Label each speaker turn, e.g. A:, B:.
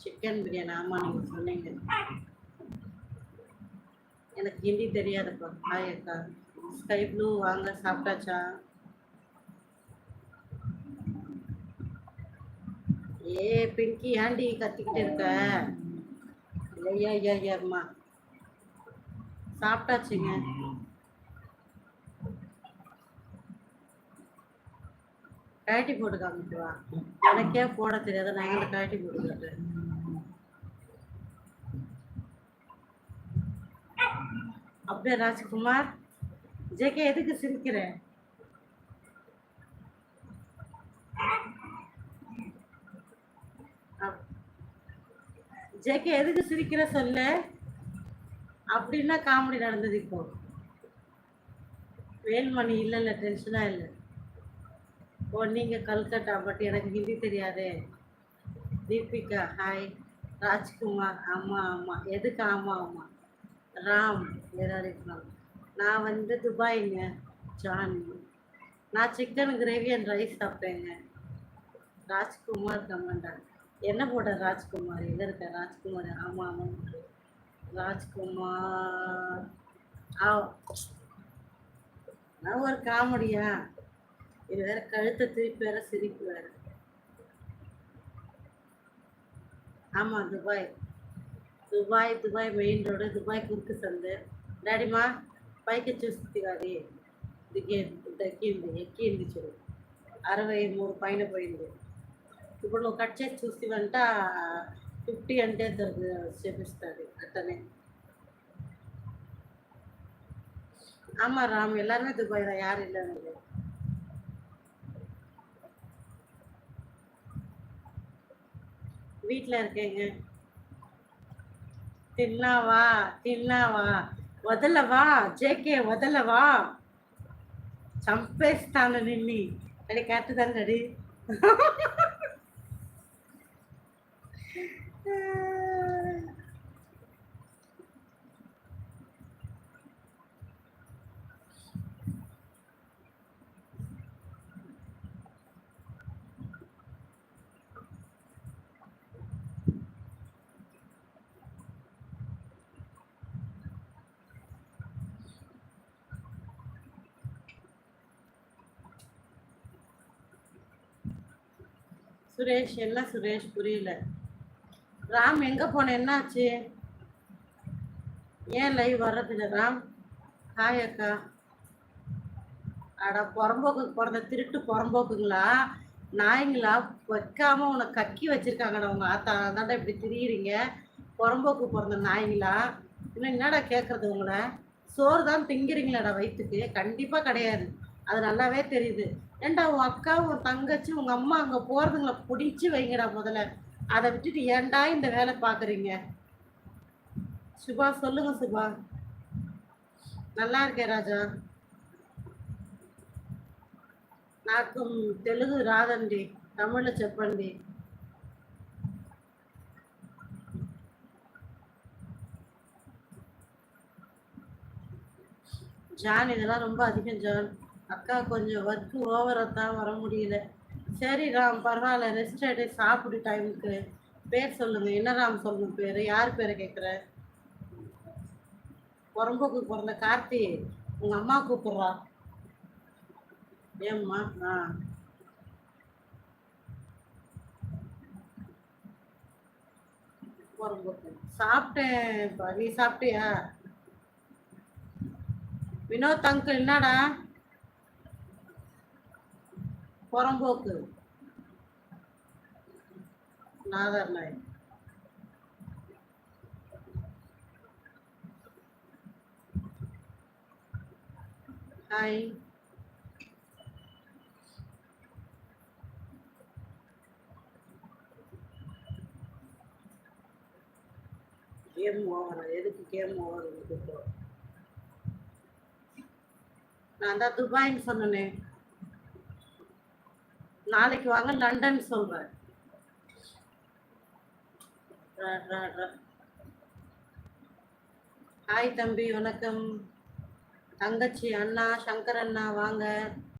A: Chicken biryani. ஆமாம், நீங்கள் சொன்னீங்க. எனக்கு ஹிந்தி தெரியாதுப்பா. ஹாய் அக்கா. ஸ்கை ப்ளூ வாங்க, சாப்பிட்டாச்சா? ஏ பிங்கி, ஏன்டி கத்திக்கிட்டு இருக்க? ஐயா ஐயா ஐயா அம்மா, சாப்பிட்டாச்சுங்க. கழட்டி போட்டு காமிட்டு வா. எனக்கே போட தெரியாத நான் எங்க கழட்டி போட்டுக்கிட்டு. அப்படியே ராஜ்குமார், ஜேகே எதுக்கு சிரிக்கிற? ஜேகே எதுக்கு சிரிக்கிற சொல்லு. அப்படின்னா காமெடி நடந்தது இப்போ. வேல்மணி இல்ல டென்ஷனா இல்லை. ஓ நீங்கள் கல்கட்டா, பட் எனக்கு ஹிந்தி தெரியாதே. தீபிகா ஹாய். ராஜ்குமார் ஆமாம் ஆமாம். எதுக்கு ஆமாம் ஆமாம். ராம் வேறாம். நான் வந்து துபாய்ங்க. ஜான், நான் சிக்கன் கிரேவி அண்ட் ரைஸ் சாப்பிட்டேங்க. ராஜ்குமார் கமெண்டா. என்ன போட்ட ராஜ்குமார்? எங்கே இருக்க ராஜ்குமார்? ஆமாம் ஆமாம். ராஜ்குமார் நான் ஒரு காமெடியா? இது வேற கழுத்தை திருப்பி வேற சிரிப்பு வேற. ஆமாம், Dubai. Dubai Dubai main road, Dubai కుర్కు సందే. డాడీమా పైకి చూస్తుంది అది ఎక్కింది చూడు. 63 పైన పోయింది. ఇప్పుడు నువ్వు కట్ చేసి చూస్తేవంట 50 అంటే చూపిస్తుంది అట్టనే. ஆமாம் ராம், எல்லாருமே துபாய் தான், யாரும் இல்லைன்னு. வீட்டில் இருக்கேங்க. తిన్నావా తిన్నావా? వదలవా జేకే, వదలవా? చంపేస్తాను నిన్ని. అడి కట్టుదండి అడి. சுரேஷ், என்ன சுரேஷ் புரியல. ராம் எங்கே போன? என்னாச்சு? ஏன் லைவ் வர்றதில்ல ராம்? ஹாய் அக்கா. அட புறம்போக்கு பிறந்த திருட்டு புறம்போக்குங்களா, நாய்ங்களா, வைக்காம உன்னை கக்கி வச்சிருக்காங்கடா உங்க ஆத்தா. தாண்டா இப்படி திரியிறீங்க புறம்போக்கு பிறந்த நாய்ங்களா. இன்னும் என்னடா கேட்கறது உங்களை? சோறு தான் திங்கிறீங்களாடா வயிற்றுக்கு? கண்டிப்பாக கிடையாது, அது நல்லாவே தெரியுது. ஏன்டா உன் அக்கா, உன் தங்கச்சி, உங்க அம்மா அங்கே போகிறதுங்களை பிடிச்சி வைங்கடா முதல்ல. அதை விட்டுட்டு ஏன்டா இந்த வேலை பார்க்குறீங்க? சுபா சொல்லுங்க சுபா. நல்லா இருக்கேன் ராஜா. నాకు తెలుగు రాదండి, తమిళ్లో చెప్పండి. ஜான், இதெல்லாம் ரொம்ப அதிகம் ஜான். அக்கா கொஞ்சம் ஒர்க்கு ஓவராக தான், வர முடியல. சரி ராம், பரவாயில்ல, ரெஸ்ட் எடு, சாப்பிடு டைமுக்கு. பேர் சொல்லுங்க, என்ன ராம் சொல்லுங்க பேர்? யார் பேரை கேட்குற? புறம்போக்கு பிறந்த கார்த்தி, உங்கள் அம்மா கூப்பிட்றா. ஏம்மா? புறம்போக்கு சாப்பிட்டேன். நீ சாப்பிட்டியா? வினோத் அங்கிள் என்னடா புறம்போக்கு? நாதர் நாய். ஹாய். Game over? எதுக்கு கேம் ஓவர்? நான் தான் துபாய்ன்னு சொன்னேனே. நாளைக்கு வாங்க, லண்டன் சொல்றேன். ஹாய் தம்பி, வணக்கம். தங்கச்சி, அண்ணா, சங்கர் அண்ணா வாங்க.